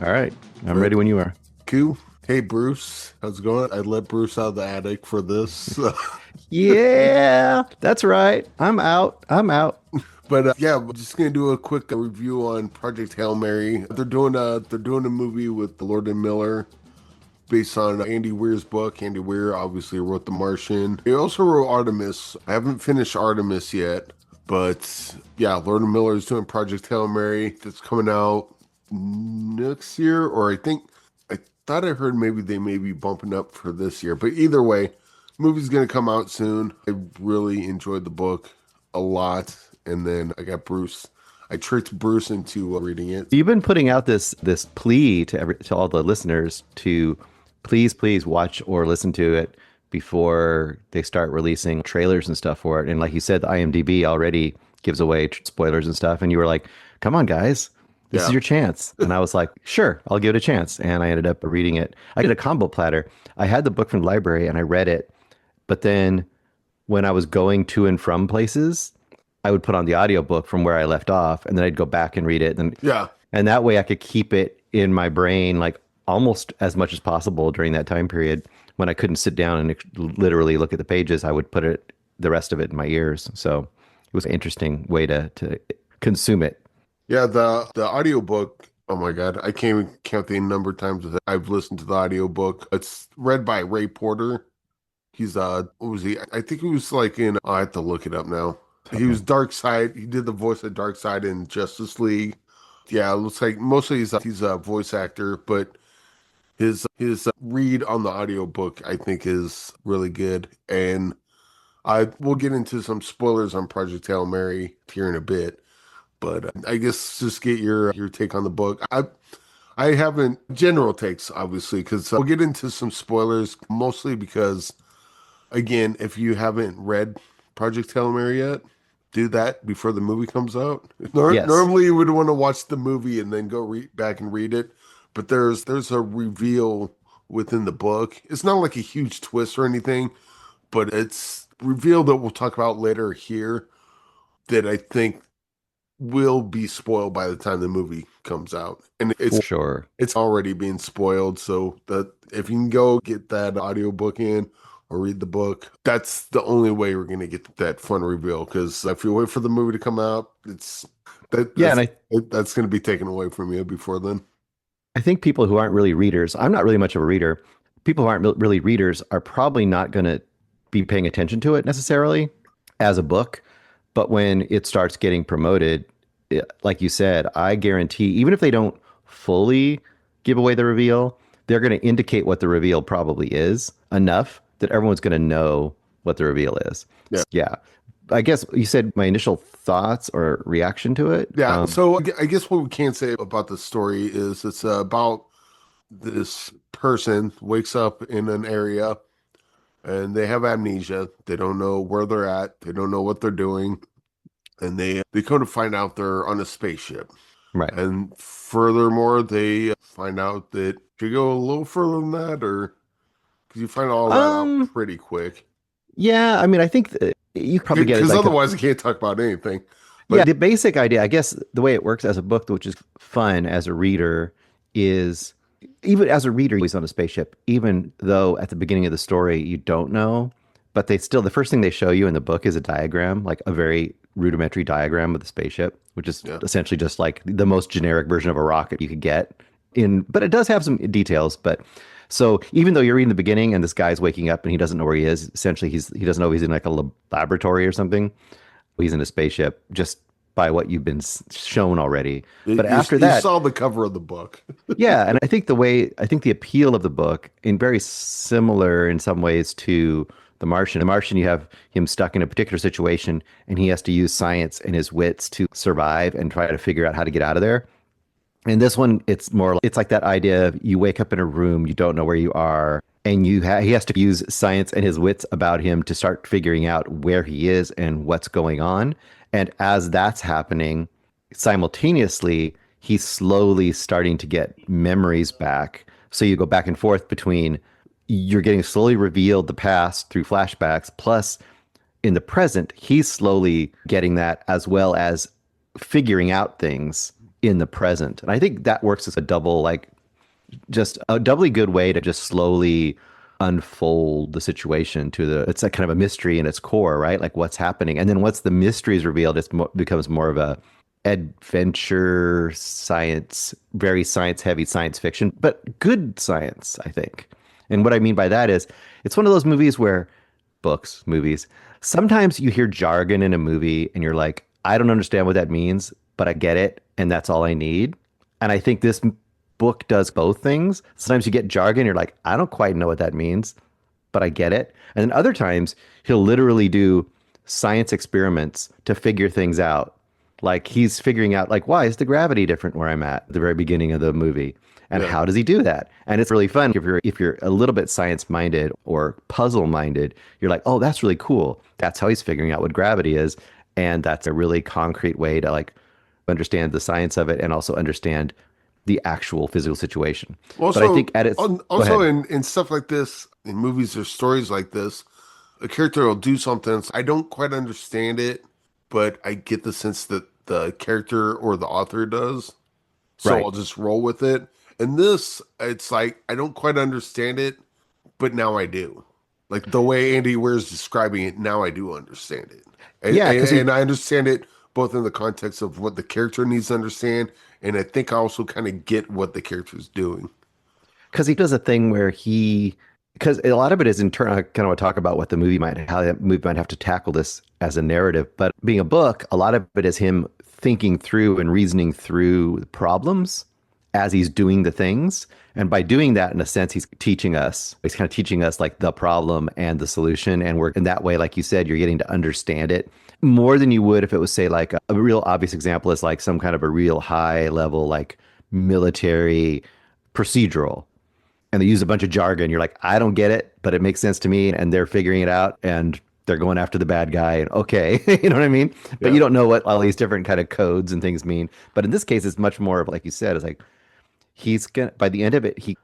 All right. I'm ready when you are. Cool. Hey, Bruce. How's it going? I let Bruce out of the attic for this. Yeah, that's right. I'm out. I'm out. But yeah, we're just gonna do a quick review on Project Hail Mary. They're doing a movie with Lord and Miller based on Andy Weir's book. Andy Weir obviously wrote The Martian. He also wrote Artemis. I haven't finished Artemis yet, but yeah, Lord and Miller is doing Project Hail Mary that's coming out next year, or I thought I heard maybe they may be bumping up for this year. But either way, movie's gonna come out soon. I really enjoyed the book a lot, and then I got Bruce. I tricked Bruce into reading it. You've been putting out this plea to all the listeners to please watch or listen to it before they start releasing trailers and stuff for it. And like you said, the IMDb already gives away spoilers and stuff. And you were like, "Come on, guys, this is Yeah, your chance." And I was like, "Sure, I'll give it a chance." And I ended up reading it. I did a combo platter. I had the book from the library and I read it, but then when I was going to and from places, I would put on the audiobook from where I left off, and then I'd go back and read it. yeah. And that way I could keep it in my brain like almost as much as possible during that time period. When I couldn't sit down and literally look at the pages, I would put the rest of it in my ears. So it was an interesting way to consume it. Yeah, the audiobook, oh my God, I can't even count the number of times that I've listened to the audiobook. It's read by Ray Porter. He's what was he? I think he was like in I have to look it up now. He Okay. was Darkseid. He did the voice of Darkseid in Justice League. Yeah, it looks like mostly he's a voice actor, but his read on the audiobook I think is really good. And I we'll get into some spoilers on Project Hail Mary here in a bit. But I guess just get your take on the book. I haven't general takes obviously because we'll get into some spoilers mostly because again if you haven't read Project Hail Mary yet, do that before the movie comes out. Yes. Normally you would want to watch the movie and then go read back and read it, but there's a reveal within the book. It's not like a huge twist or anything, but it's revealed that we'll talk about later here that I think will be spoiled by the time the movie comes out. And For sure. it's already being spoiled, so that if you can go get that audiobook in or read the book, that's the only way we're gonna get that fun reveal. Because if you wait for the movie to come out, it's that Yeah, and that's that's gonna be taken away from you before then. I think people who aren't really readers, I'm not really much of a reader. People who aren't really readers are probably not going to be paying attention to it necessarily as a book. But when it starts getting promoted, like you said, I guarantee, even if they don't fully give away the reveal, they're going to indicate what the reveal probably is enough that everyone's going to know what the reveal is. Yeah. Yeah. I guess you said my initial thoughts or reaction to it. Yeah, so I guess what we can say about the story is it's about this person wakes up in an area and they have amnesia. They don't know where they're at. They don't know what they're doing, and they come to find out they're on a spaceship. Right. And furthermore, they find out that you go a little further than that, or because you find all that out Um, pretty quick. Yeah, I mean, I think you probably get Because like otherwise, I can't talk about anything. yeah, But the basic idea, I guess the way it works as a book, which is fun as a reader, is even as a reader, he's on a spaceship, even though at the beginning of the story you don't know, but they still, the first thing they show you in the book is a diagram, like a very rudimentary diagram of the spaceship, which is yeah, essentially just like the most generic version of a rocket you could get in, but it does have some details. But so even though you're reading the beginning and this guy's waking up and he doesn't know where he is, essentially he doesn't know he's in like a laboratory or something. He's in a spaceship just by what you've been shown already. But after you that, saw the cover of the book. yeah, and I think the appeal of the book, in very similar in some ways to The Martian. The Martian, you have him stuck in a particular situation, and he has to use science and his wits to survive and try to figure out how to get out of there. In this one, it's like that idea of you wake up in a room, you don't know where you are, and he has to use science and his wits about him to start figuring out where he is and what's going on. And as that's happening, simultaneously, he's slowly starting to get memories back. So you go back and forth between you're getting slowly revealed the past through flashbacks, plus in the present, he's slowly getting that as well as figuring out things in the present. And I think that works as a double, like just a doubly good way to just slowly unfold the situation to the it's like kind of a mystery in its core, right? Like what's happening. And then once the mystery is revealed, becomes more of a adventure science, very science heavy science fiction, but good science, I think. And what I mean by that is it's one of those movies where books, movies, sometimes you hear jargon in a movie and you're like, I don't understand what that means, but I get it, and that's all I need. And I think this book does both things. Sometimes you get jargon, you're like, I don't quite know what that means, but I get it. And then other times he'll literally do science experiments to figure things out. Like he's figuring out like why is the gravity different where I'm at the very beginning of the movie? And Yeah. how does he do that? And it's really fun if you're a little bit science minded or puzzle minded, you're like, oh, that's really cool. That's how he's figuring out what gravity is. And that's a really concrete way to like understand the science of it and also understand the actual physical situation. But I Also, think at its go also ahead. in stuff like this, in movies or stories like this, a character will do something. I don't quite understand it, but I get the sense that the character or the author does. So Right. I'll just roll with it. And this, it's like I don't quite understand it, but now I do. Like the way Andy Weir is describing it, now I do understand it. And, Yeah, and, because and I understand it both in the context of what the character needs to understand, and I think I also kind of get what the character is doing. he does a thing where because a lot of it is internal. I kind of want to talk about what the movie how the movie might have to tackle this as a narrative. But being a book, a lot of it is him thinking through and reasoning through the problems as he's doing the things. And by doing that, in a sense, he's teaching us. He's kind of teaching us like the problem and the solution. And we're in that way, like you said, you're getting to understand it more than you would if it was, say, like a real obvious example is like some kind of a real high level, like military procedural and they use a bunch of jargon. You're like, I don't get it, but it makes sense to me. And they're figuring it out and they're going after the bad guy. And okay, you know what I mean? But you Yeah. don't know what all these different kind of codes and things mean. But in this case, it's much more of like you said, it's like he's gonna by the end of it, he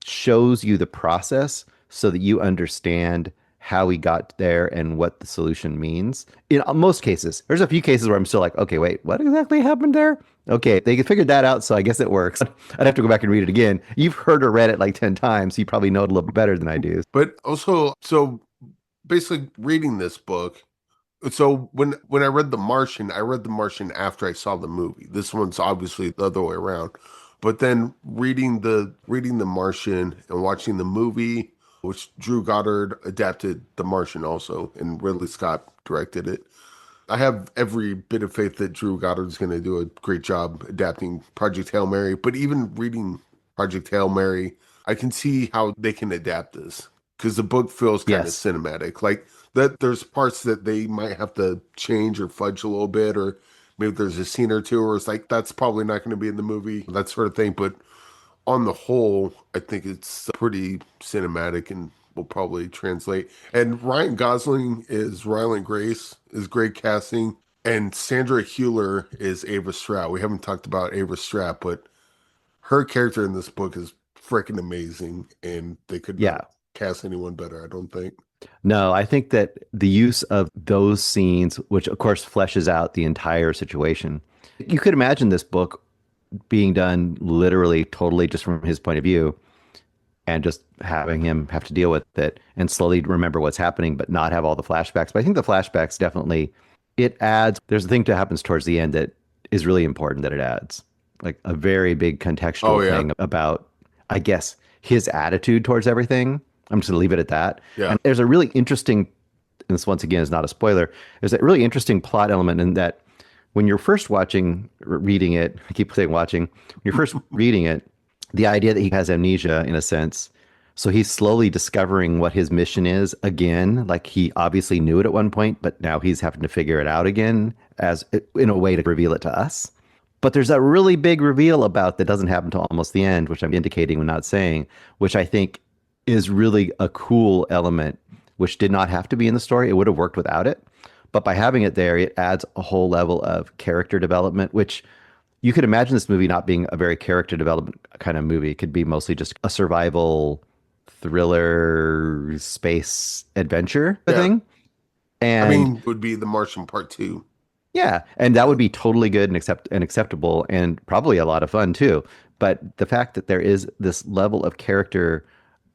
shows you the process so that you understand how he got there and what the solution means. In most cases, there's a few cases where I'm still like, okay, wait, what exactly happened there? Okay, they figured that out, so I guess it works. I'd have to go back and read it again. You've heard or read it like 10 times, so you probably know it a little better than I do. But also, so basically reading this book, so when I read The Martian, I read The Martian after I saw the movie. This one's obviously the other way around. But then reading The Martian and watching the movie, which Drew Goddard adapted The Martian also, and Ridley Scott directed it. I have every bit of faith that Drew Goddard's going to do a great job adapting Project Hail Mary. But even reading Project Hail Mary, I can see how they can adapt this because the book feels kind of Yes. cinematic. Like that, there's parts that they might have to change or fudge a little bit, or maybe there's a scene or two where it's like that's probably not going to be in the movie, that sort of thing. But on the whole, I think it's pretty cinematic and will probably translate. And Ryan Gosling is Ryland Grace, is great casting. And Sandra Hüller is Ava Stratt. We haven't talked about Ava Stratt, but her character in this book is freaking amazing. And they could not Yeah. cast anyone better, I don't think. No, I think that the use of those scenes, which of course fleshes out the entire situation, you could imagine this book being done literally totally just from his point of view and just having him have to deal with it and slowly remember what's happening, but not have all the flashbacks. But I think the flashbacks definitely it adds. There's a thing that happens towards the end that is really important that it adds, like a very big Oh, contextual yeah. thing about, I guess, his attitude towards everything. I'm just gonna leave it at that. Yeah. And there's a really interesting, and this once again is not a spoiler. There's a really interesting plot element in that when you're first reading it, I keep saying watching, when you're first reading it, the idea that he has amnesia in a sense. So he's slowly discovering what his mission is again. Like he obviously knew it at one point, but now he's having to figure it out again as in a way to reveal it to us. But there's a really big reveal about that doesn't happen until almost the end, which I'm indicating when not saying, which I think is really a cool element, which did not have to be in the story. It would have worked without it. But by having it there, it adds a whole level of character development, which you could imagine this movie not being a very character development kind of movie. It could be mostly just a survival thriller space adventure Yeah. thing. I And mean, it would be The Martian Part 2. Yeah, and that would be totally good and acceptable and probably a lot of fun too. But the fact that there is this level of character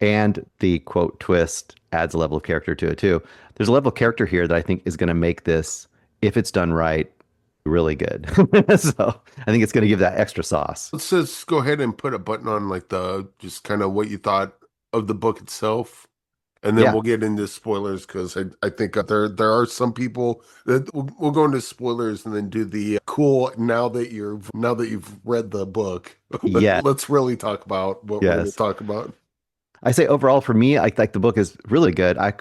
and the quote twist adds a level of character to it too. There's a level of character here that I think is going to make this, if it's done right, really good. So I think it's going to give that extra sauce. Let's just go ahead and put a button on like the just kind of what you thought of the book itself. And then Yeah. we'll get into spoilers because I think there are some people that we'll go into spoilers and then do the cool now that you've read the book. Yeah. Let's really talk about what we're going to Yes. talk about. I say overall for me, I like the book is really good. I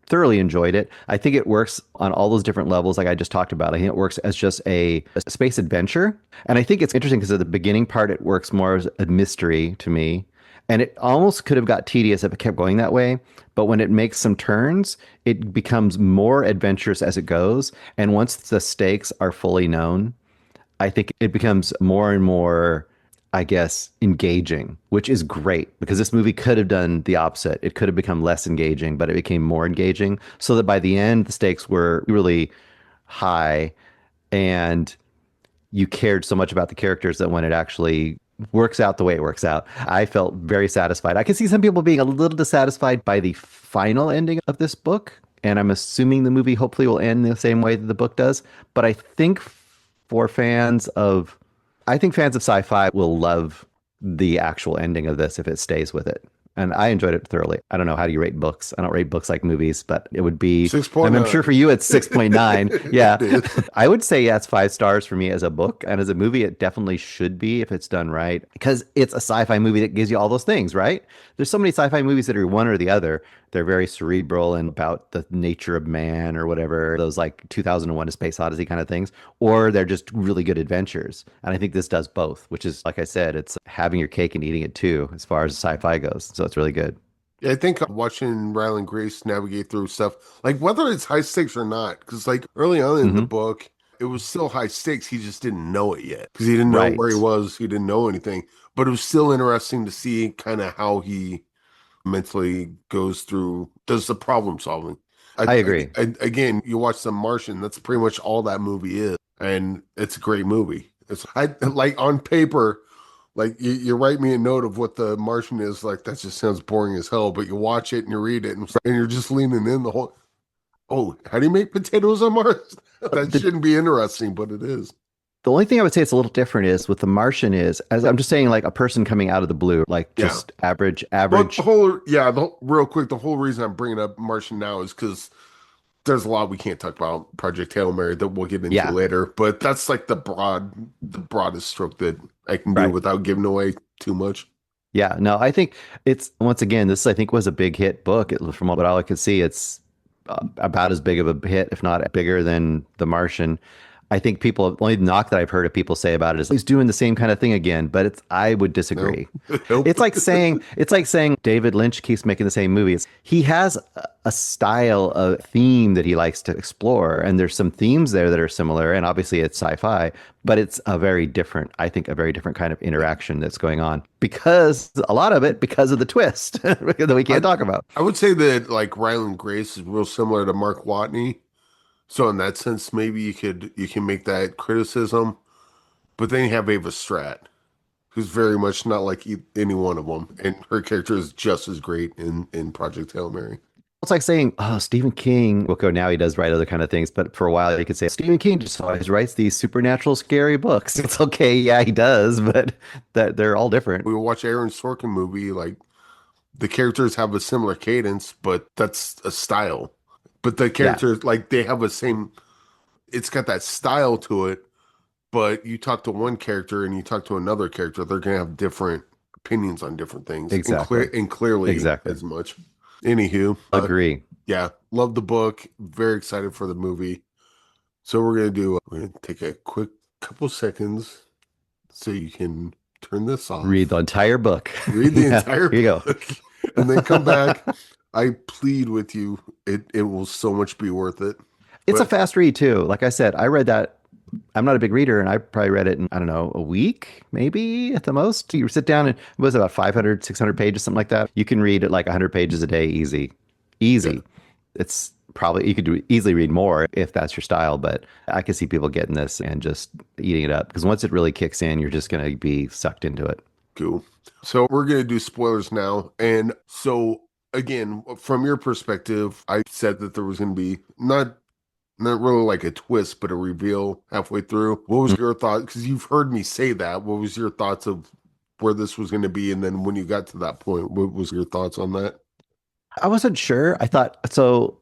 thoroughly enjoyed it. I think it works on all those different levels, like I just talked about. I think it works as just a space adventure. And I think it's interesting because at the beginning part, it works more as a mystery to me. And it almost could have got tedious if it kept going that way. But when it makes some turns, it becomes more adventurous as it goes. And once the stakes are fully known, I think it becomes more and more, I guess, engaging, which is great because this movie could have done the opposite. It could have become less engaging, but it became more engaging so that by the end, the stakes were really high and you cared so much about the characters that when it actually works out the way it works out, I felt very satisfied. I can see some people being a little dissatisfied by the final ending of this book. And I'm assuming the movie hopefully will end the same way that the book does. But I think for fans of I think fans of sci-fi will love the actual ending of this if it stays with it. And I enjoyed it thoroughly. I don't know, how do you rate books? I don't rate books like movies, but it would be, I'm sure 6.9. for you it's 6.9. Yeah. It is. I would say yeah, it's 5 stars for me as a book. And as a movie, it definitely should be if it's done right. Because it's a sci-fi movie that gives you all those things, right? There's so many sci-fi movies that are one or the other. They're very cerebral and about the nature of man or whatever, those like 2001: A Space Odyssey kind of things, or they're just really good adventures. And I think this does both, which is, like I said, it's having your cake and eating it too, as far as sci-fi goes. So it's really good. Yeah, I think watching Ryland Grace navigate through stuff, like whether it's high stakes or not, because like early on in the Hmm. book, it was still high stakes. He just didn't know it yet because he didn't know where he Right. was. He didn't know anything. But it was still interesting to see kind of how he mentally goes through, does the problem solving. I agree. Again, you watch The Martian, that's pretty much all that movie is. And it's a great movie. It's like on paper, like you write me a note of what The Martian is like. That just sounds boring as hell. But you watch it and you read it, and you're just leaning in the whole. Oh, how do you make potatoes on Mars? That The shouldn't be interesting, but it is. the only thing I would say it's a little different is with The Martian is, as I'm just saying, like a person coming out of the blue, like Yeah. just average, But average. real quick, the whole reason I'm bringing up Martian now is because there's a lot we can't talk about Project Hail Mary that we'll get into Yeah, later. But that's like the broadest stroke that I can do right. without giving away too much. Yeah, no, I think it's once again, this I think was a big hit book. From what all I could see, it's about as big of a hit, if not bigger than The Martian. I think people, the only knock that I've heard of people say about it is he's doing the same kind of thing again, but it's I would No, disagree. nope. It's like saying David Lynch keeps making the same movies. He has a style, a theme that he likes to explore, and there's some themes there that are similar, and obviously it's sci-fi, but it's a very different, I think, a very different kind of interaction that's going on because a lot of it because of the twist that we I can't talk about. I would say that like Ryland Grace is real similar to Mark Watney. So in that sense, maybe you can make that criticism. But then you have Ava Stratt, who's very much not like any one of them, and her character is just as great in Project Hail Mary. It's like saying, oh, Stephen King, well, now he does write other kind of things, but for a while you could say Stephen King just always writes these supernatural scary books. It's okay, yeah, he does, but that they're all different. We will watch Aaron Sorkin movie, like the characters have a similar cadence, but that's a style. But the Yeah, characters, like they have a same, it's got that style to it. But you talk to one character and you talk to another character, they're gonna have different opinions on different things, exactly. and clearly Exactly. as much. Anywho, Agree. yeah, love the book. Very excited for the movie. So we're gonna take a quick couple seconds so you can turn this Read off, the entire book. read the Yeah, entire here you go. book, and then come back. I plead with you, it will so much be worth it. It's a But fast read too. Like I said, I read that. I'm not a big reader, and I probably read it in, I don't know, a week, maybe at the most. You sit down and it was about 500, 600 pages, something like that. You can read it like 100 pages a day, easy. yeah, Easy. It's probably you could easily read more if that's your style, but I could see people getting this and just eating it up because once it really kicks in, you're just going to be sucked into it. Cool. So we're going to do spoilers now. And so again, from your perspective, I said that there was going to be not really like a twist, but a reveal halfway through. What was your thought? Because you've heard me say that. What was your thoughts of where this was going to be? And then when you got to that point, what was your thoughts on that? I wasn't sure. I thought so.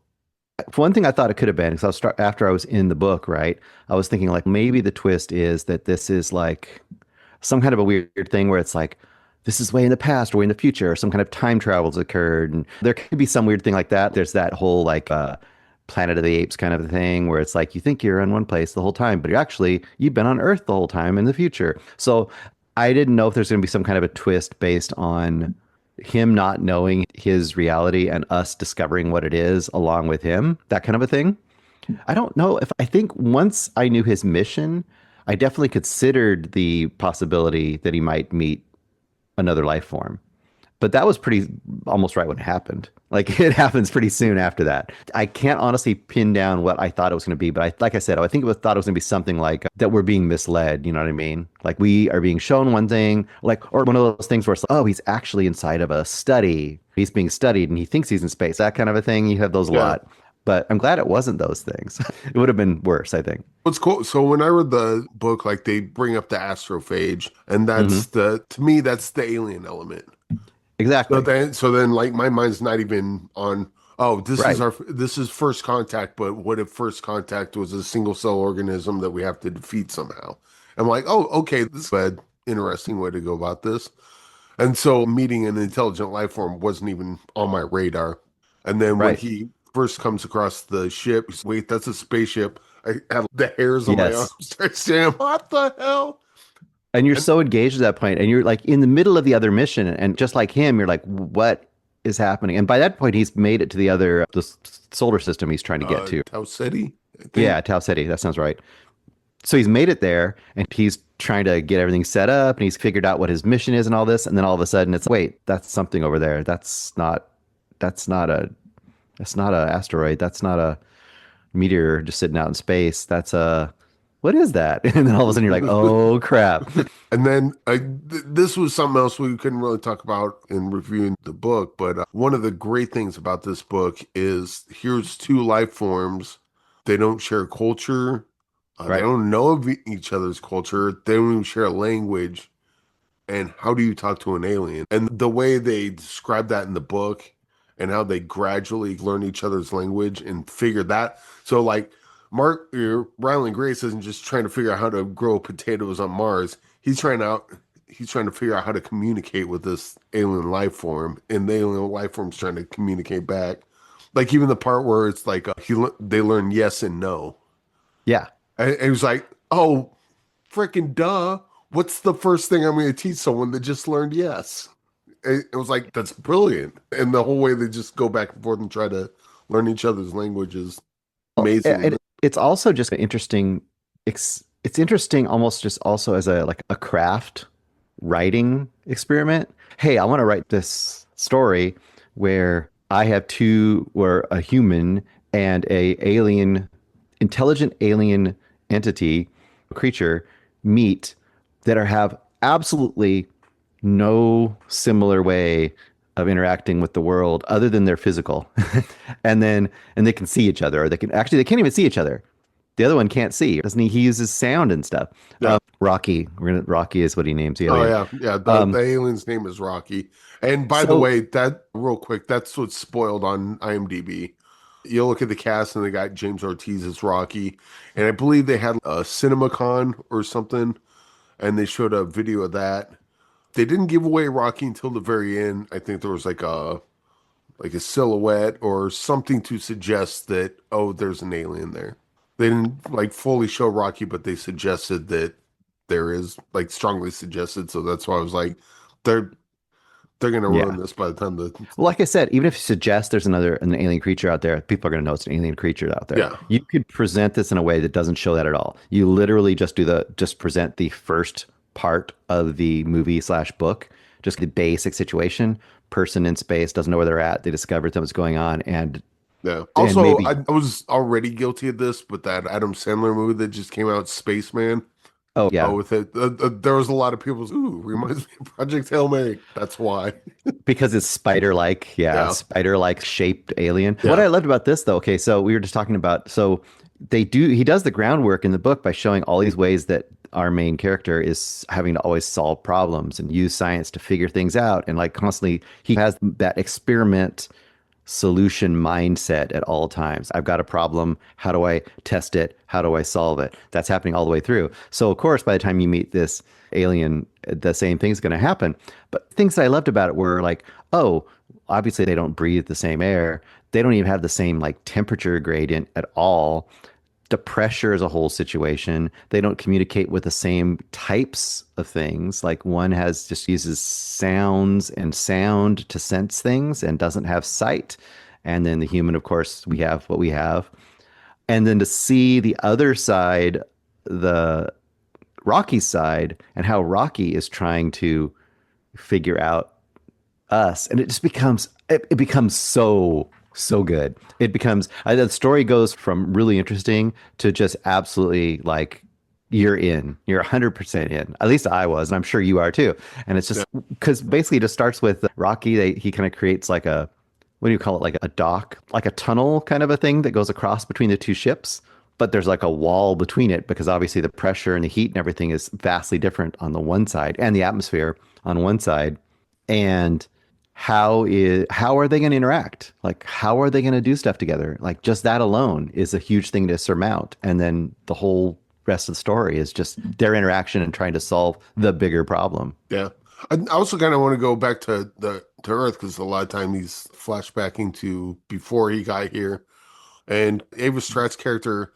For one thing, I thought it could have been because after I was in the book, right? I was thinking like maybe the twist is that this is like some kind of a weird thing where it's like this is way in the past or way in the future, or some kind of time travel's occurred, and there could be some weird thing like that. There's that whole like Planet of the Apes kind of thing where it's like you think you're in one place the whole time, but you've been on Earth the whole time in the future. So I didn't know if there's going to be some kind of a twist based on him not knowing his reality and us discovering what it is along with him, that kind of a thing. I don't know if I think once I knew his mission, I definitely considered the possibility that he might meet another life form. But that was pretty almost right when it happened. Like it happens pretty soon after that. I can't honestly pin down what I thought it was going to be, but like I said, I think thought it was going to be something like that we're being misled. You know what I mean? Like we are being shown one thing, like or one of those things where it's like, oh, he's actually inside of a study. He's being studied, and he thinks he's in space. That kind of a thing. You have those a lot. But I'm glad it wasn't those things. It would have been worse, I think. What's cool? So when I read the book, like they bring up the astrophage, and that's to me, that's the alien element. Exactly. So then, like my mind's not even on. Oh, Right. this is first contact. But what if first contact was a single cell organism that we have to defeat somehow? I'm like, oh, okay, this is an interesting way to go about this. And so meeting an intelligent life form wasn't even on my radar. And then when Right. he first comes across the ship, he's, wait, that's a spaceship. I have the hairs on my arms Yes. start saying, what the hell? And you're so engaged at that point, and you're like in the middle of the other mission, and just like him, you're like, what is happening? And by that point, he's made it to the solar system he's trying to get to. Tau Ceti, I think. Yeah, Tau Ceti. That sounds right. So he's made it there, and he's trying to get everything set up, and he's figured out what his mission is and all this, and then all of a sudden, it's wait, that's something over there. That's not a asteroid. That's not a meteor just sitting out in space. What is that? And then all of a sudden you're like, oh crap. And then this was something else we couldn't really talk about in reviewing the book, but one of the great things about this book is here's two life forms. They don't share culture. They Right. don't know of each other's culture. They don't even share a language. And how do you talk to an alien? And the way they describe that in the book and how they gradually learn each other's language and figure that. So like Ryland Grace isn't just trying to figure out how to grow potatoes on Mars. He's trying to figure out how to communicate with this alien life form, and the alien life form's trying to communicate back. Like even the part where it's like they learn yes and no. Yeah. And it was like, oh, freaking duh. What's the first thing I'm going to teach someone that just learned yes? It was like, that's brilliant. And the whole way they just go back and forth and try to learn each other's languages. Amazing. It's also just interesting. It's interesting almost just also as a craft writing experiment. Hey, I want to write this story where where a human and intelligent alien entity, creature meet that have absolutely no similar way of interacting with the world other than their physical. and they can see each other, or they can't even see each other. The other one can't see, doesn't he? He uses sound and stuff. Yeah. Rocky. Rocky is what he names the Oh alien. yeah. The alien's name is Rocky. And by the way, that real quick, that's what's spoiled on IMDb. You look at the cast and they got James Ortiz as Rocky. And I believe they had a CinemaCon or something, and they showed a video of that. They didn't give away Rocky until the very end. I think there was like a silhouette or something to suggest that, oh, there's an alien there. They didn't like fully show Rocky, but they suggested that there is, like strongly suggested. So that's why I was like, they're gonna ruin this by the time Well, like I said, even if you suggest there's an alien creature out there, people are going to know it's an alien creature out there. Yeah. You could present this in a way that doesn't show that at all. You literally just present the first part of the movie/book, just the basic situation. Person in space doesn't know where they're at. They discover something's going on, and Yeah. And Also, maybe, I was already guilty of this, but that Adam Sandler movie that just came out, Spaceman. oh Oh, yeah, with it, there was a lot of people. Ooh, reminds me of Project Hail Mary. That's why. because it's spider-like, yeah, Yeah, spider-like shaped alien. What yeah, I loved about this though, okay, so we were just talking about, so he does the groundwork in the book by showing all these ways that our main character is having to always solve problems and use science to figure things out, and like constantly he has that experiment solution mindset at all times. I've got a problem. How do I test it? How do I solve it? That's happening all the way through. So, of course, by the time you meet this alien, the same thing's going to happen. But things that I loved about it were like, oh, obviously they don't breathe the same air. They don't even have the same like temperature gradient at all. The pressure is a whole situation. They don't communicate with the same types of things. Like one has just uses sounds and sound to sense things and doesn't have sight. And then the human, of course, we have what we have. And then to see the other side, the Rocky side, and how Rocky is trying to figure out us, and it just it becomes so good. It becomes the story goes from really interesting to just absolutely like you're 100% in. At least I was, and I'm sure you are too. And it's yeah. just because basically it just starts with Rocky. He kind of creates like a, what do you call it, like a dock, like a tunnel kind of a thing that goes across between the two ships. But there's like a wall between it because obviously the pressure and the heat and everything is vastly different on the one side, and the atmosphere on one side. And how are they going to interact? Like how are they going to do stuff together? Like just that alone is a huge thing to surmount. And then the whole rest of the story is just their interaction and trying to solve the bigger problem. Yeah. I also kind of want to go back to the to Earth because a lot of time he's flashbacking to before he got here. And Ava Stratt's character,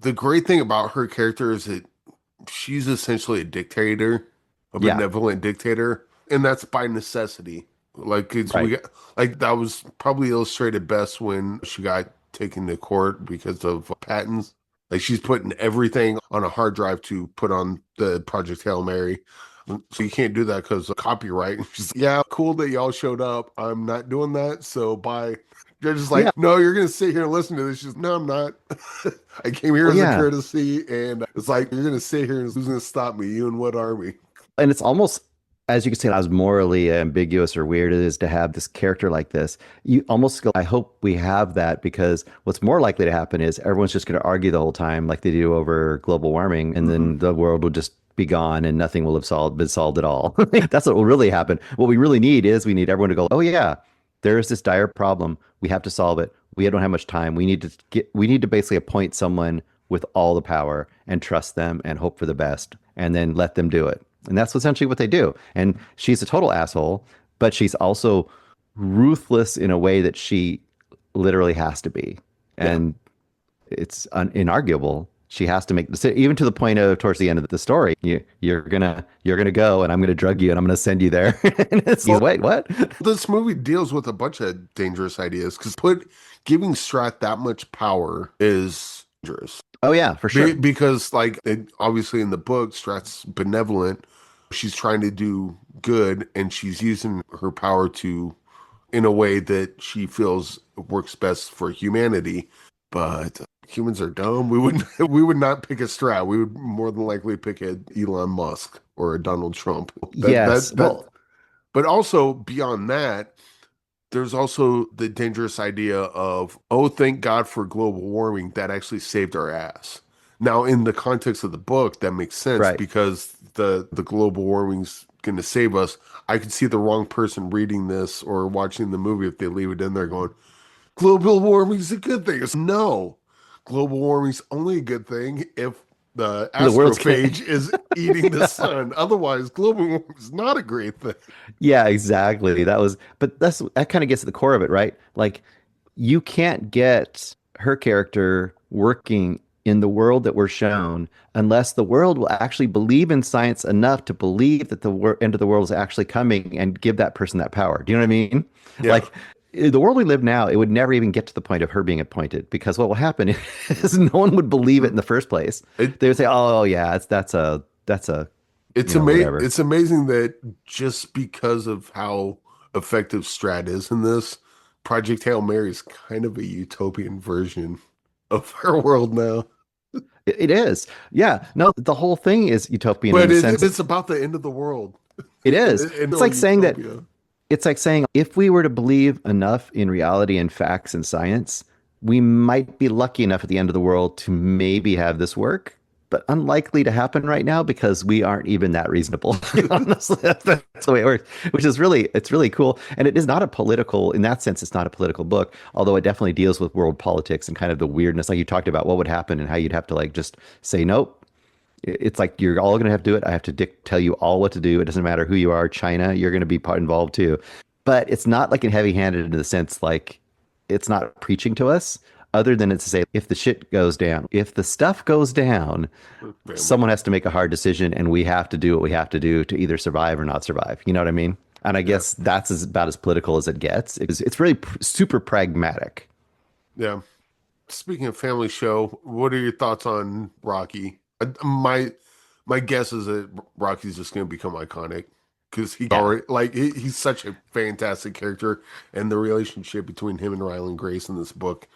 the great thing about her character is that she's essentially a dictator, a Yeah, benevolent dictator, and that's by necessity. Like it's we right. got like that was probably illustrated best when she got taken to court because of patents. Like she's putting everything on a hard drive to put on the Project Hail Mary. So you can't do that because of copyright. She's like, yeah, cool that y'all showed up. I'm not doing that. So bye. They're just like, Yeah. no, you're gonna sit here and listen to this. She's, no, I'm not. I came here Well, as a yeah. courtesy, and it's like you're gonna sit here and who's gonna stop me? You and what army? And it's almost, as you can say, how morally ambiguous or weird it is to have this character like this. You almost go, I hope we have that, because what's more likely to happen is everyone's just going to argue the whole time like they do over global warming, and Hmm. then the world will just be gone and nothing will have been solved at all. That's what will really happen. What we really need is we need everyone to go, oh yeah, there is this dire problem. We have to solve it. We don't have much time. We need to basically appoint someone with all the power and trust them and hope for the best and then let them do it. And that's essentially what they do. And she's a total asshole, but she's also ruthless in a way that she literally has to be. Yeah. And it's inarguable. She has to make even to the point of towards the end of the story, you're gonna go and I'm gonna drug you and I'm gonna send you there. And it's Well, wait, what? this movie deals with a bunch of dangerous ideas because put giving Strat that much power is dangerous. Oh yeah, for sure. Because like obviously in the book, Strat's benevolent. She's trying to do good, and she's using her power to in a way that she feels works best for humanity. But humans are dumb. We would not pick a Strat. We would more than likely pick a Elon Musk or a Donald Trump. Yes. That Well, but also beyond that, there's also the dangerous idea of, oh, thank God for global warming. That actually saved our ass. Now, in the context of the book, that makes sense right. because the global warming's going to save us. I could see the wrong person reading this or watching the movie if they leave it in there going, global warming's a good thing. It's no. Global warming's only a good thing if the The world's astrophage is eating the sun. Otherwise, global warming is not a great thing. Yeah, exactly. But that kind of gets to the core of it, right? Like, you can't get her character working in the world that we're shown unless the world will actually believe in science enough to believe that the end of the world is actually coming and give that person that power. Do you know what I mean? Yeah. Like, the world we live now, it would never even get to the point of her being appointed, because what will happen is no one would believe it in the first place. It, They would say, "Oh yeah, that's a whatever." it's amazing that just because of how effective Strat is in this, Project Hail Mary is kind of a utopian version of our world now. It is. Yeah. No, the whole thing is utopian in But the sense it's about the end of the world. it is. And It's no like saying that utopia. it's like saying if we were to believe enough in reality and facts and science, we might be lucky enough at the end of the world to maybe have this work, but unlikely to happen right now because we aren't even that reasonable. Honestly, that's the way it works, which is really, it's really cool. And it is not a political, in that sense, it's not a political book, although it definitely deals with world politics and kind of the weirdness, like you talked about what would happen and how you'd have to like just say, nope. It's like you're all going to have to do it. I have to tell you all what to do. It doesn't matter who you are. China, you're going to be part involved too. But it's not like heavy-handed in the sense like it's not preaching to us, other than it's to say if the shit goes down, if the stuff goes down, Family. someone has to make a hard decision, and we have to do what we have to do to either survive or not survive. You know what I mean? And I Yeah. guess that's about as political as it gets. It's really super pragmatic. Yeah. Speaking of family show, what are your thoughts on Rocky? My guess is that Rocky's just going to become iconic because he Yeah. already he's such a fantastic character, and the relationship between him and Ryland Grace in this book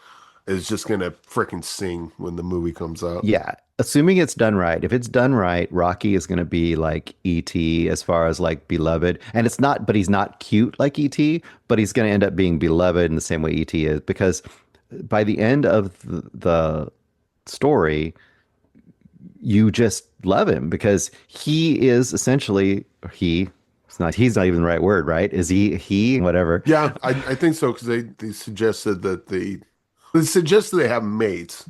is just going to freaking sing when the movie comes out. Yeah, assuming it's done right. If it's done right, Rocky is going to be like E.T. as far as like beloved. And it's not, but he's not cute like E.T., but he's going to end up being beloved in the same way E.T. is because by the end of the story, you just love him because he is essentially he's not even the right word, right? Is he whatever. Yeah, I think so because they suggested that they suggested they have mates,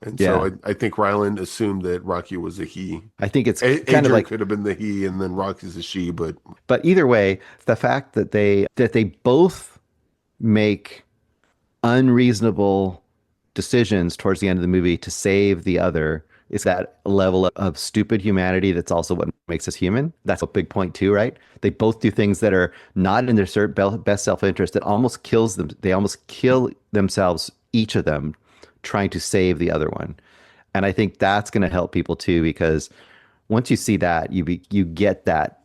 and so Yeah. I think Ryland assumed that Rocky was a he. I think it's kind of Adrian like could have been the he, and then Rocky's a she, but but either way, the fact that they both make unreasonable decisions towards the end of the movie to save the other is that level of stupid humanity that's also what makes us human. That's a big point too, right? They both do things that are not in their best self-interest that almost kills them. They almost kill themselves, each of them, trying to save the other one. And I think that's going to help people too, because once you see that, you get that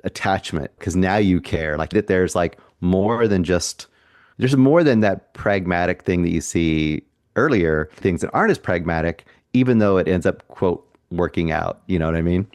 attachment because now you care. Like that there's like more than just there's more than that pragmatic thing that you see earlier, things that aren't as pragmatic, even though it ends up, quote, working out. You know what I mean?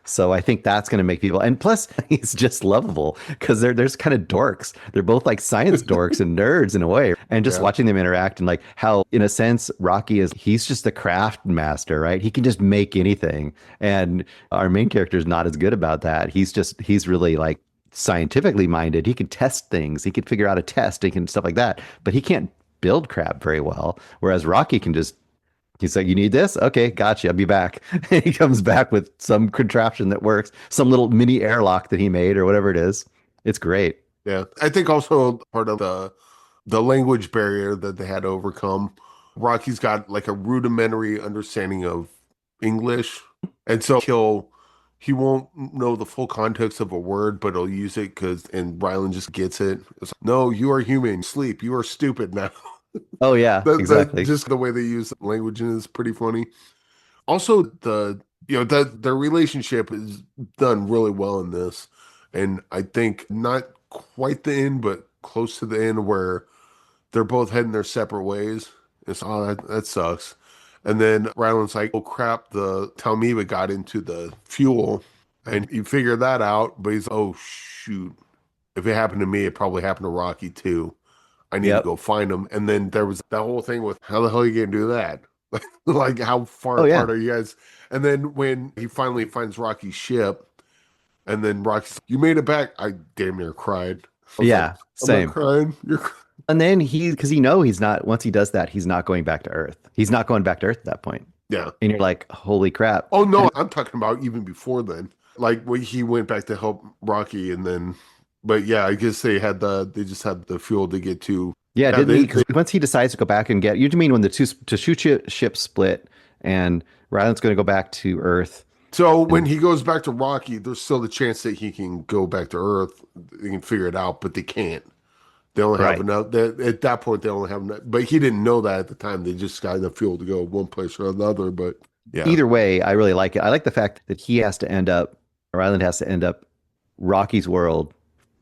So I think that's going to make people, and plus he's just lovable because there's kind of dorks. They're both like science dorks and nerds in a way. And just yeah, watching them interact and like how, in a sense, Rocky he's just the craft master, right? He can just make anything. And our main character is not as good about that. He's really like scientifically minded. He can test things. He can figure out a test. He can stuff like that, but he can't build crap very well. Whereas Rocky can just he's like, you need this? Okay, gotcha. I'll be back. And he comes back with some contraption that works, some little mini airlock that he made or whatever it is. It's great. yeah. I think also part of the language barrier that they had to overcome. Rocky's got like a rudimentary understanding of English, and so he won't know the full context of a word, but he'll use it because and Ryland just gets it. It's, no, you are human. Sleep. You are stupid now. Oh yeah, That exactly. just the way they use language is pretty funny. Also, that their relationship is done really well in this, and I think not quite the end, but close to the end where they're both heading their separate ways. It's that sucks. And then Ryland's like, "Oh crap, the Talmiba got into the fuel," and you figure that out. But he's, "Oh shoot, if it happened to me, it probably happened to Rocky too. I need to Yep. go find him." And then there was that whole thing with, "How the hell are you gonna do that? Like, how far Oh yeah. apart are you guys?" And then when he finally finds Rocky's ship, and then Rocky's, "You made it back." I damn near cried. I was like, Yeah, "I'm not same. crying. You're." And then because he's not, once he does that, he's not going back to Earth. He's not going back to Earth at that point. Yeah. And you're like, holy crap. Oh no, And I'm talking about even before then. Like when he went back to help Rocky, and then, but yeah, I guess they just had the fuel to get to. yeah, Yeah, didn't he? Because once he decides to go back and get, you mean when the two ships split and Ryland's going to go back to Earth so when and he goes back to Rocky, there's still the chance that he can go back to Earth. They can figure it out, but they can't. They only have right. enough. At that point, they only have enough. But he didn't know that at the time. They just got enough fuel to go one place or another. But yeah, Either way, I really like it. I like the fact that he has to end up, or Ryland has to end up Rocky's world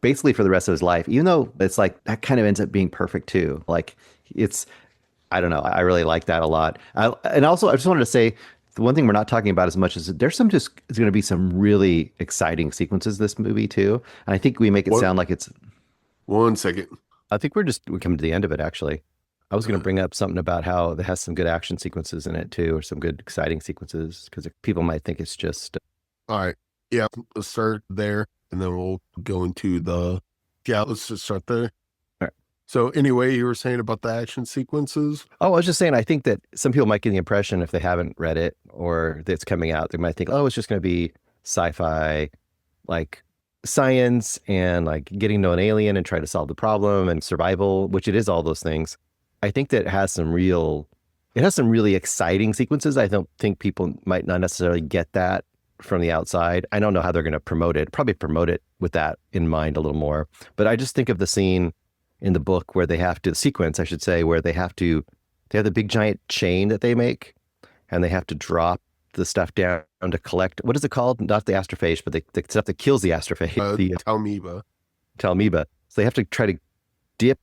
basically for the rest of his life, even though it's like that kind of ends up being perfect too. Like it's, I don't know. I really like that a lot. And also, I just wanted to say the one thing we're not talking about as much is there's some just, there's going to be some really exciting sequences this movie too. And I think we make it What? sound like it's, One second. I think we're coming to the end of it actually. I was going to bring up something about how it has some good action sequences in it too, or some good exciting sequences, because people might think it's just, All right. Yeah, let's start there, and then we'll go into the. Yeah, let's just start there. all right. So anyway, you were saying about the action sequences. Oh, I was just saying, I think that some people might get the impression if they haven't read it or that it's coming out, they might think, oh, it's just going to be sci-fi, like science and like getting to know an alien and try to solve the problem and survival, which it is all those things. I think that it has some really exciting sequences. I don't think people might not necessarily get that from the outside. I don't know how they're going to promote it, probably promote it with that in mind a little more. But I just think of the scene in the book where they have to, the sequence, I should say, where they have the big giant chain that they make and they have to drop the stuff down to collect, what is it called? Not the astrophage, but the stuff that kills the astrophage, the Talmiba. Talmiba. So they have to try to dip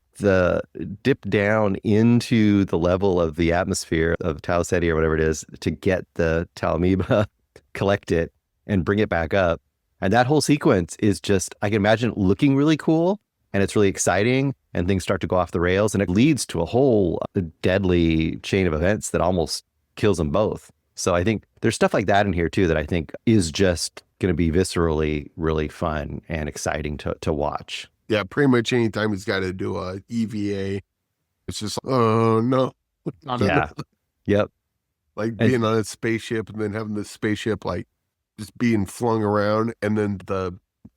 down into the level of the atmosphere of Tau Ceti or whatever it is to get the Talmiba, collect it and bring it back up. And that whole sequence is just, I can imagine looking really cool and it's really exciting and things start to go off the rails and it leads to a whole deadly chain of events that almost kills them both. So I think there's stuff like that in here too that I think is just going to be viscerally really fun and exciting to watch. Yeah, pretty much anytime he's got to do a EVA, it's just oh no. Yeah. Yep. Like being on a spaceship and then having the spaceship like just being flung around, and then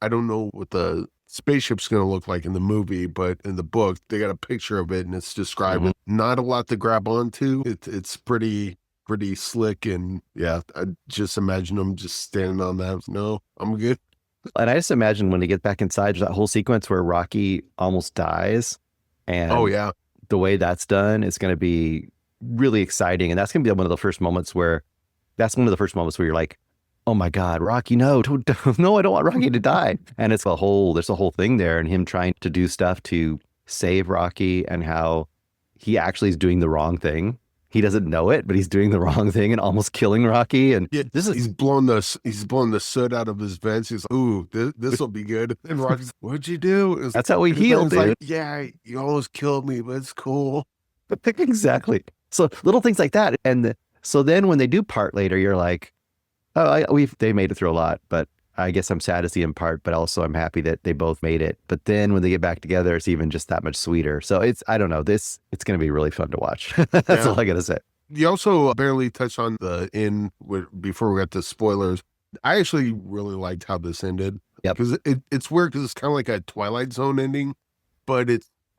I don't know what the spaceship's going to look like in the movie, but in the book they got a picture of it and it's described. Not a lot to grab onto. It's pretty slick, and yeah, I just imagine them just standing on that. No, I'm good. And I just imagine when they get back inside, that whole sequence where Rocky almost dies. And oh yeah, the way that's done is going to be really exciting. And that's going to be one of the first moments where you're like, oh my God, Rocky, no, no, I don't want Rocky to die. And there's a whole thing there and him trying to do stuff to save Rocky and how he actually is doing the wrong thing. He doesn't know it, but he's doing the wrong thing and almost killing Rocky. And yeah, he's blowing the soot out of his vents. He's like, ooh, this will be good. And Rocky's like, what'd you do? That's how we heal, dude. Like, yeah, you almost killed me, but it's cool. Exactly. So little things like that. And so then when they do part later, you're like, oh, they made it through a lot, but I guess I'm sad to see him part, but also I'm happy that they both made it. But then when they get back together, it's even just that much sweeter. So I don't know, it's going to be really fun to watch. That's all I got to say. You also barely touched on before we got to spoilers. I actually really liked how this ended. Yep. Because it's weird because it's kind of like a Twilight Zone ending, but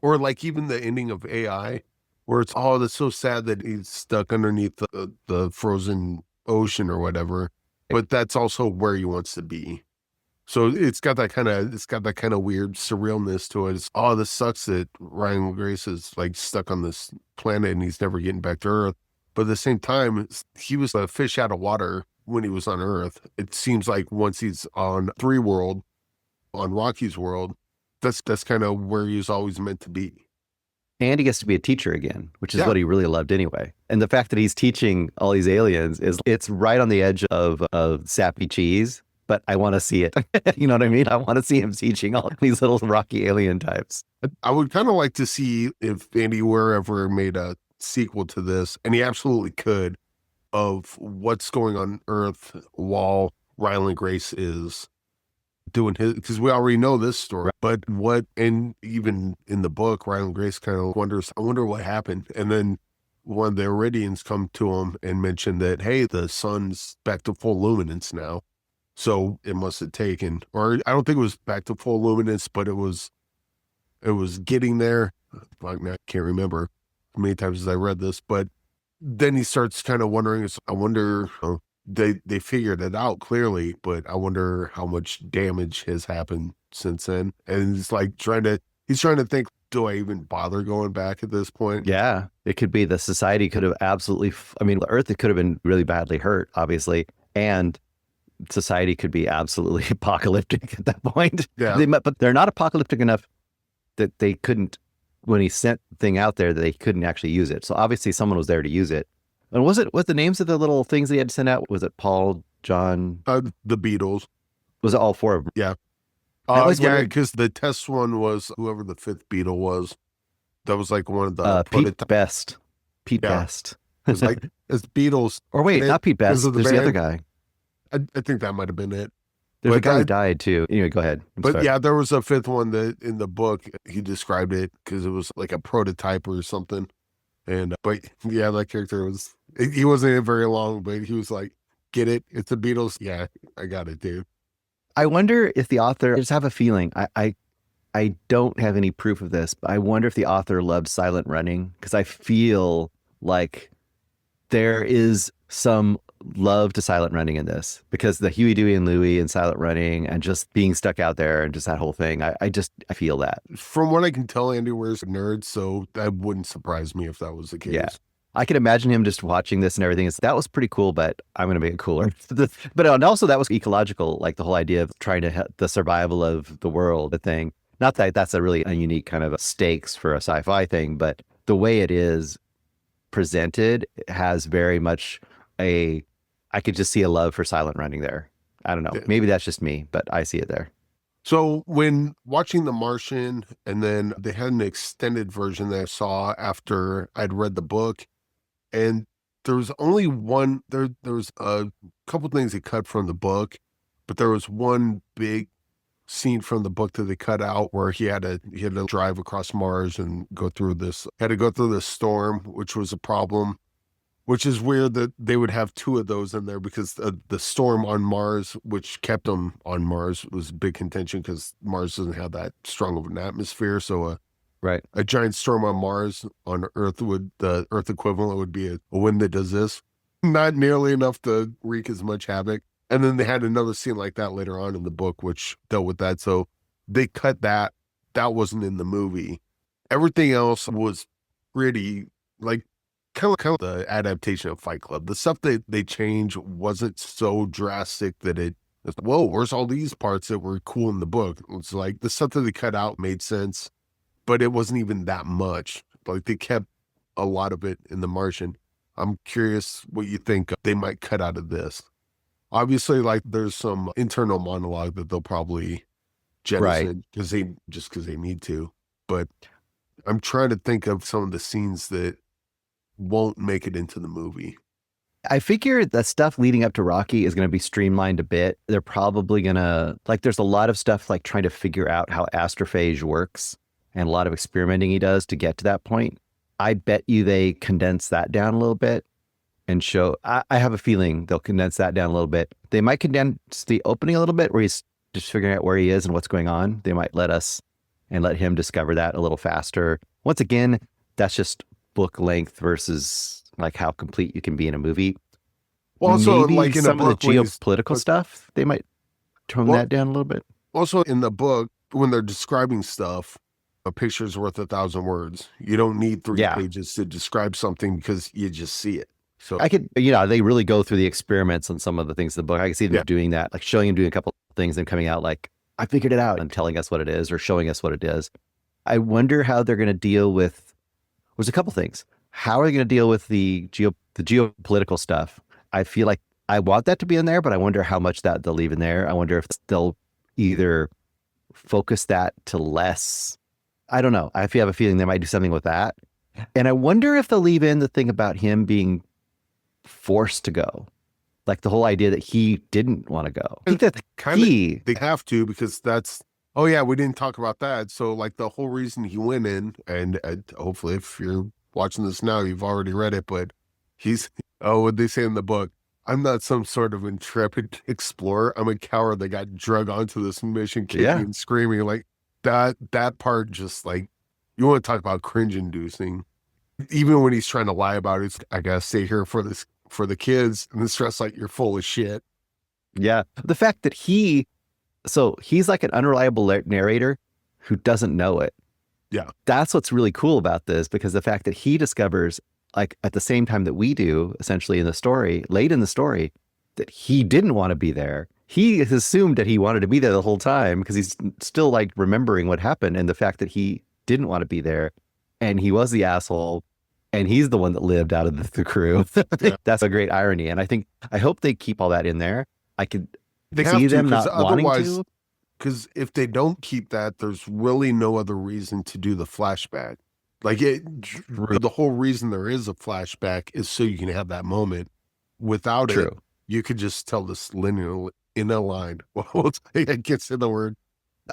or like even the ending of AI, where it's, oh, that's so sad that he's stuck underneath the frozen ocean or whatever. But that's also where he wants to be. So it's got that kind of weird surrealness to it. It's, oh, this sucks that Ryan Grace is like stuck on this planet and he's never getting back to Earth. But at the same time, he was a fish out of water when he was on Earth. It seems like once he's on World, on Rocky's world, that's kind of where he's always meant to be. And he gets to be a teacher again, which is what he really loved anyway. And the fact that he's teaching all these aliens it's right on the edge of sappy cheese, but I want to see it. You know what I mean? I want to see him teaching all these little Rocky alien types. I would kind of like to see if Andy Weir ever made a sequel to this, and he absolutely could, of what's going on Earth while Ryland Grace is doing his, because we already know this story, but and even in the book, Ryland Grace kind of wonders, I wonder what happened. And then one of the Iridians come to him and mention that, hey, the sun's back to full luminance now. So it must have taken, or I don't think it was back to full luminance, but it was getting there. I can't remember how many times as I read this, but then he starts kind of wondering, I wonder, they figured it out clearly, but I wonder how much damage has happened since then. And it's like he's trying to think, do I even bother going back at this point? Yeah, it could be the society could have absolutely, the Earth, it could have been really badly hurt, obviously. And society could be absolutely apocalyptic at that point. Yeah. But they're not apocalyptic enough that they couldn't, when he sent the thing out there, that they couldn't actually use it. So obviously someone was there to use it. And what the names of the little things he had to send out? Was it Paul, John? The Beatles. Was it all four of them? Yeah. Yeah, because the test one was whoever the fifth Beatle was. That was like one of the Pete Best. Pete Best. It's like it's Beatles. Or wait, not Pete Best. There's the other guy. I think that might have been it. There's a guy who died too. Anyway, go ahead. Yeah, there was a fifth one that in the book he described it because it was like a prototype or something. And but yeah, that character he wasn't in it very long, but he was like, "Get it? It's the Beatles." Yeah, I got it, dude. I wonder if the author. I just have a feeling. I don't have any proof of this, but I wonder if the author loved silent running, because I feel like there is some love to silent running in this, because the Huey, Dewey, and Louie and silent running and just being stuck out there and just that whole thing. I feel that. From what I can tell, Andy Weir's a nerd, so that wouldn't surprise me if that was the case. Yeah. I can imagine him just watching this and everything. That was pretty cool, but I'm going to make it cooler. But also that was ecological, like the whole idea of trying to the survival of the world, the thing. Not that that's a really unique kind of stakes for a sci-fi thing, but the way it is presented has very much I could just see a love for silent running there. I don't know. Yeah. Maybe that's just me, but I see it there. So when watching The Martian, and then they had an extended version that I saw after I'd read the book, and there was only one, there was a couple things they cut from the book, but there was one big scene from the book that they cut out where he had to drive across Mars and had to go through this storm, which was a problem, which is weird that they would have two of those in there, because the storm on Mars, which kept them on Mars, was big contention because Mars doesn't have that strong of an atmosphere. So a giant storm on Mars, on Earth, the Earth equivalent would be a wind that does this. Not nearly enough to wreak as much havoc. And then they had another scene like that later on in the book, which dealt with that. So they cut that. That wasn't in the movie. Everything else was pretty, like, kind of the adaptation of Fight Club. The stuff that they changed wasn't so drastic that whoa, where's all these parts that were cool in the book? It's like the stuff that they cut out made sense, but it wasn't even that much. Like, they kept a lot of it in The Martian. I'm curious what you think they might cut out of this. Obviously, like, there's some internal monologue that they'll probably jettison because they need to. But I'm trying to think of some of the scenes that won't make it into the movie. I figure the stuff leading up to Rocky is going to be streamlined a bit. They're probably going to, like, there's a lot of stuff like trying to figure out how astrophage works and a lot of experimenting he does to get to that point. I bet you they condense that down a little bit and show, I have a feeling they'll condense that down a little bit. They might condense the opening a little bit where he's just figuring out where he is and what's going on. They might let him discover that a little faster. Once again, that's just book length versus like how complete you can be in a movie. Well, also, maybe like in some of the geopolitical stuff, they might tone that down a little bit. Also, in the book, when they're describing stuff, a picture's worth 1,000 words. You don't need 3 pages to describe something because you just see it. So I could, they really go through the experiments on some of the things in the book. I can see them doing that, like showing him doing a couple of things and coming out like, I figured it out, and telling us what it is or showing us what it is. I wonder how they're going to deal with, there's a couple things. How are they going to deal with the geopolitical stuff? I feel like I want that to be in there, but I wonder how much that they'll leave in there. I wonder if they'll either focus that to less. I don't know. I have a feeling they might do something with that. And I wonder if they'll leave in the thing about him being forced to go. Like the whole idea that he didn't want to go. I think that they have to, because we didn't talk about that. So like the whole reason he went in, and hopefully if you're watching this now, you've already read it, but what'd they say in the book? I'm not some sort of intrepid explorer. I'm a coward that got drug onto this mission, kicking and screaming. Like that part, just like, you want to talk about cringe inducing. Even when he's trying to lie about it, I gotta stay here for the kids, and it's just like, you're full of shit. Yeah. The fact that he's like an unreliable narrator who doesn't know it. Yeah. That's what's really cool about this, because the fact that he discovers, like at the same time that we do, essentially in the story, late in the story, that he didn't want to be there. he has assumed that he wanted to be there the whole time because he's still like remembering what happened and the fact that he didn't want to be there and he was the asshole and he's the one that lived out of the crew. Yeah. That's a great irony. And I hope they keep all that in there. I could They see have to, them because not wanting otherwise, to. because if they don't keep that, there's really no other reason to do the flashback. Like the whole reason there is a flashback is so you can have that moment. Without it, True. you could just tell this linear in a line. Well, I can't say the word.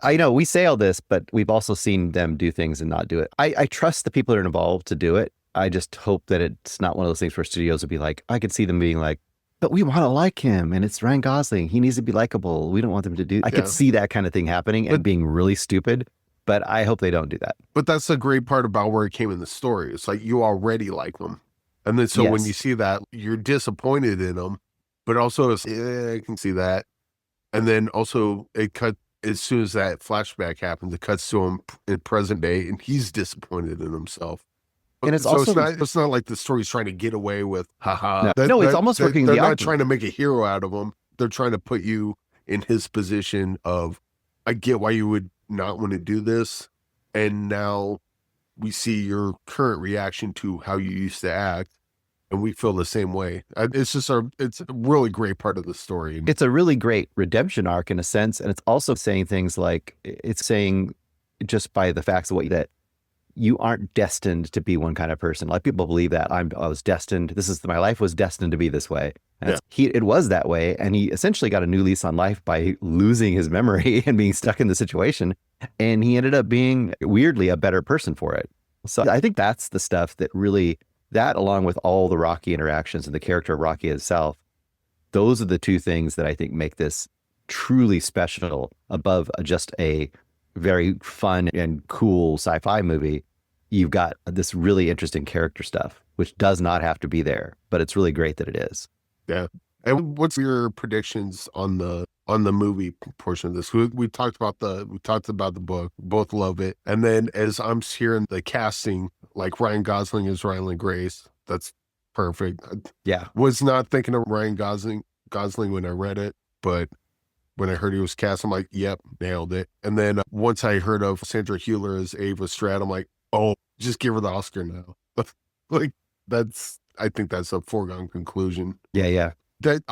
I know we say all this, but we've also seen them do things and not do it. I trust the people that are involved to do it. I just hope that it's not one of those things where studios would be like, I could see them being like, but we want to like him and it's Ryan Gosling. He needs to be likable. We don't want them to do. I could see that kind of thing happening and being really stupid, but I hope they don't do that. But that's the great part about where it came in the story. It's like you already like them. And then so when you see that, you're disappointed in them, but also it's, I can see that. And then also it cut as soon as that flashback happens, it cuts to him in present day and he's disappointed in himself. And it's so also it's not like the story's trying to get away with haha. No, it's almost working. They're not trying to make a hero out of him. They're trying to put you in his position of, I get why you would not want to do this. And now we see your current reaction to how you used to act. And we feel the same way. It's a really great part of the story. It's a really great redemption arc in a sense. And it's also saying things like, it's saying just by the facts of that you aren't destined to be one kind of person. Like people believe that I was destined. My life was destined to be this way. And it was that way. And he essentially got a new lease on life by losing his memory and being stuck in the situation. And he ended up being weirdly a better person for it. So I think that's the stuff that really, that along with all the Rocky interactions and the character of Rocky itself, those are the two things that I think make this truly special above just a very fun and cool sci-fi movie. You've got this really interesting character stuff, which does not have to be there, but it's really great that it is. Yeah. And what's your predictions on the movie portion of this? We talked about the book, both love it. And then as I'm hearing the casting, like Ryan Gosling is Ryan Grace, that's perfect. Yeah. Was not thinking of Ryan Gosling when I read it, but when I heard he was cast, I'm like, yep, nailed it. And then once I heard of Sandra Hüller as Ava Stratt, I'm like, oh, just give her the Oscar now. Like I think that's a foregone conclusion. Yeah. That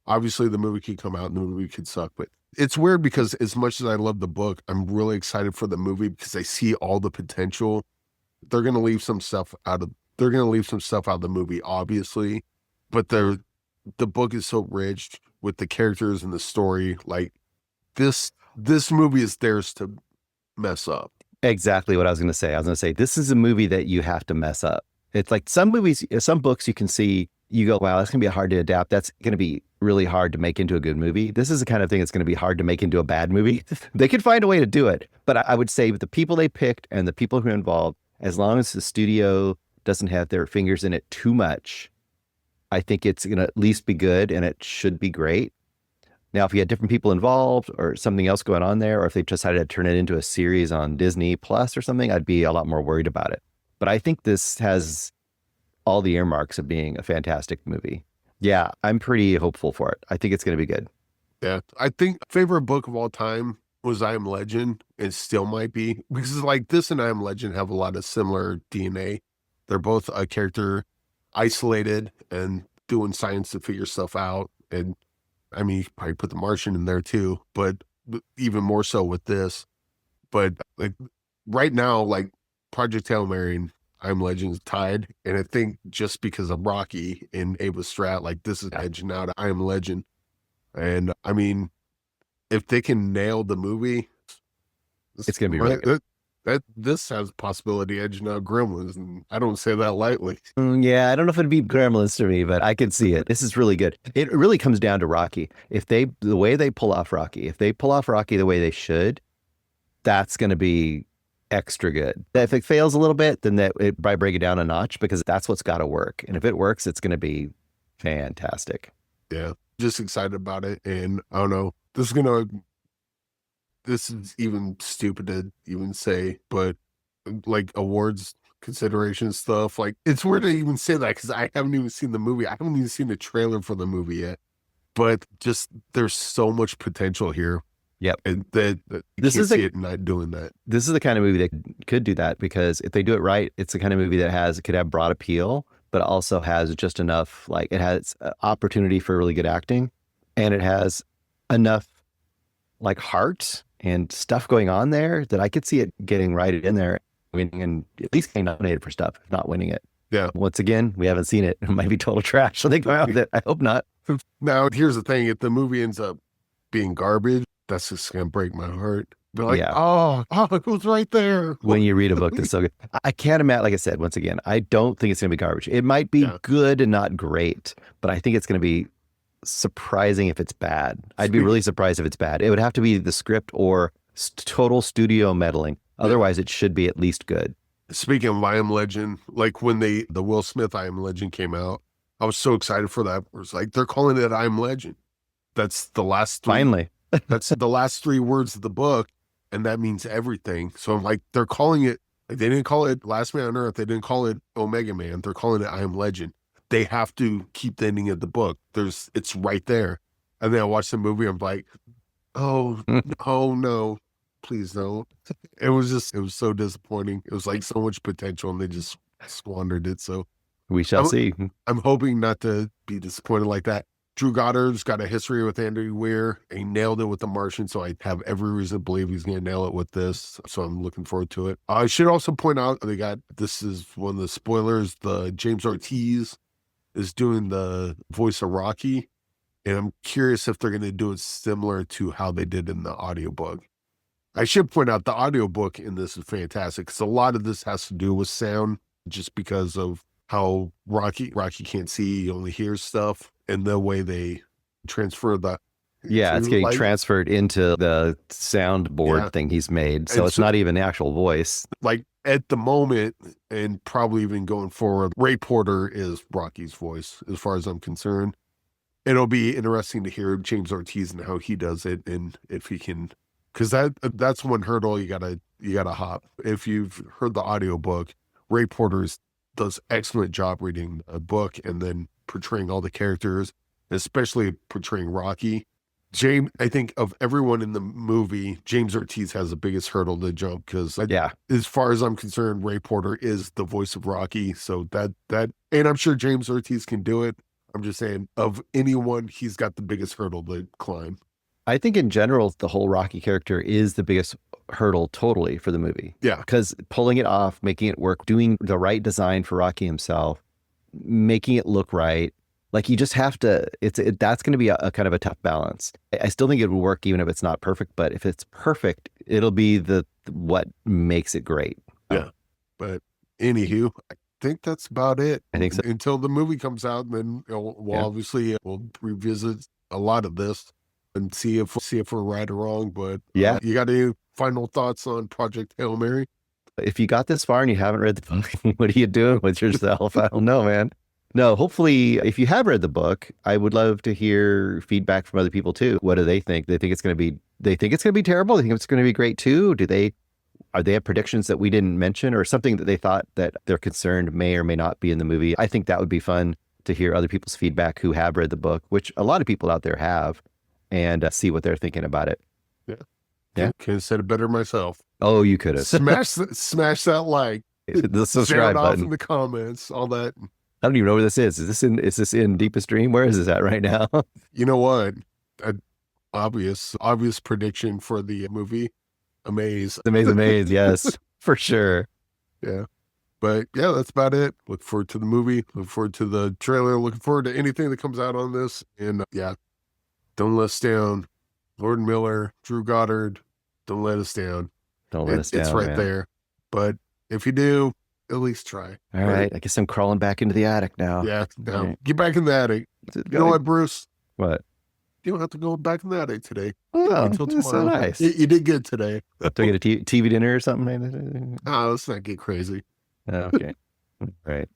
obviously the movie could come out and the movie could suck, but it's weird because as much as I love the book, I'm really excited for the movie because I see all the potential. They're going to leave some stuff out of the movie, obviously, but the book is so rich with the characters and the story. Like this movie is theirs to mess up. Exactly what I was going to say. I was going to say, this is a movie that you have to mess up. It's like some movies, some books you can see, you go, wow, that's going to be hard to adapt. That's going to be really hard to make into a good movie. This is the kind of thing that's going to be hard to make into a bad movie. They could find a way to do it. But I would say with the people they picked and the people who are involved, as long as the studio doesn't have their fingers in it too much, I think it's going to at least be good and it should be great. Now, if you had different people involved or something else going on there, or if they decided to turn it into a series on Disney Plus or something, I'd be a lot more worried about it. But I think this has all the earmarks of being a fantastic movie. Yeah, I'm pretty hopeful for it. I think it's going to be good. Yeah, I think favorite book of all time was I Am Legend, and still might be, because like this and I Am Legend have a lot of similar DNA. They're both a character isolated and doing science to figure stuff out. And I mean, you could probably put The Martian in there too, but even more so with this. But like right now, like Project Hail Mary and I Am Legend is tied. And I think just because of Rocky and Ava Stratt, like this is edging out I Am Legend. And I mean, if they can nail the movie, it's going to be really good. This has possibility edging out Gremlins, and I don't say that lightly. Yeah, I don't know if it'd be Gremlins to me, but I could see it. This is really good. It really comes down to Rocky. The way they pull off Rocky, if they pull off Rocky the way they should, that's going to be extra good. If it fails a little bit, then it might break it down a notch because that's what's got to work. And if it works, it's going to be fantastic. Yeah, just excited about it. And I don't know, this is even stupid to even say, but like awards consideration stuff, like it's weird to even say that because I haven't even seen the movie. I haven't even seen the trailer for the movie yet. but just there's so much potential here. Yep. And that you This can't is see it not doing that. This is the kind of movie that could do that, because if they do it right, it's the kind of movie that could have broad appeal, but also has just enough, like it has opportunity for really good acting, and it has enough like heart and stuff going on there that I could see it getting right in there, winning, and at least getting nominated for stuff, if not winning it. Yeah. Once again, we haven't seen it. It might be total trash. So they go out with it. I hope not. Now, here's the thing. If the movie ends up being garbage, that's just going to break my heart. Be like, Yeah. oh, it was right there. When you read a book that's so good. I can't imagine, like I said, once again, I don't think it's going to be garbage. It might be good and not great, but I think it's going to be surprising if it's bad. I'd be really surprised if it's bad. It would have to be the script or total studio meddling. Otherwise, it should be at least good. Speaking of I Am Legend, like when the Will Smith I Am Legend came out, I was so excited for that. It was like, they're calling it I Am Legend. That's the last three. Finally. That's the last 3 words of the book, and that means everything. So I'm like, they're calling it, they didn't call it Last Man on Earth. They didn't call it Omega Man. They're calling it I Am Legend. They have to keep the ending of the book. It's right there. And then I watched the movie. I'm like, oh no, please don't. It was so disappointing. It was like so much potential, and they just squandered it. So we shall see. I'm hoping not to be disappointed like that. Drew Goddard's got a history with Andy Weir. He nailed it with The Martian, so I have every reason to believe he's going to nail it with this. So I'm looking forward to it. I should also point out this is one of the spoilers, the James Ortiz is doing the voice of Rocky, and I'm curious if they're going to do it similar to how they did in the audiobook. I should point out the audiobook in this is fantastic, because a lot of this has to do with sound, just because of how Rocky can't see, he only hears stuff, and the way they transfer it's getting transferred into the soundboard thing he's made. So it's not even the actual voice. Like at the moment, and probably even going forward, Ray Porter is Rocky's voice, as far as I'm concerned. It'll be interesting to hear James Ortiz and how he does it, and if he can, because that's one hurdle you gotta hop. If you've heard the audiobook, Ray Porter's does excellent job reading a book and then portraying all the characters, especially portraying Rocky. I think of everyone in the movie, James Ortiz has the biggest hurdle to jump, because as far as I'm concerned, Ray Porter is the voice of Rocky. So that, and I'm sure James Ortiz can do it. I'm just saying, of anyone, he's got the biggest hurdle to climb. I think in general, the whole Rocky character is the biggest hurdle totally for the movie. Yeah. Because pulling it off, making it work, doing the right design for Rocky himself, making it look right. Like you just have to, that's going to be a kind of a tough balance. I still think it will work even if it's not perfect, but if it's perfect, it'll be what makes it great. Yeah. But anywho, I think that's about it. I think so. Until the movie comes out, and then obviously we'll revisit a lot of this and see if we're right or wrong. But you got any final thoughts on Project Hail Mary? If you got this far and you haven't read the book, what are you doing with yourself? I don't know, man. No, hopefully, if you have read the book, I would love to hear feedback from other people too. What do they think? They think it's going to be terrible. They think it's going to be great too. Are they have predictions that we didn't mention, or something that they thought that they're concerned may or may not be in the movie? I think that would be fun to hear other people's feedback who have read the book, which a lot of people out there have, and see what they're thinking about it. Yeah. Could have said it better myself. Oh, you could have. Smash that like. The subscribe button in the comments, all that. I don't even know where this is. Is this in Deepest Dream? Where is this at right now? You know what? Obvious prediction for the movie. Amaze. Amaze. Yes, for sure. Yeah. But yeah, that's about it. Look forward to the movie. Look forward to the trailer. Looking forward to anything that comes out on this. And don't let us down. Lord Miller, Drew Goddard, don't let us down. Don't let us down. It's right there. But if you do, at least try. All right. I guess I'm crawling back into the attic now. Yeah. Right. Get back in the attic. You know what, Bruce? What? You don't have to go back in the attic today. Oh, until tomorrow. So nice. You did good today. Do I get a TV dinner or something? Let's not get crazy. Okay. All right.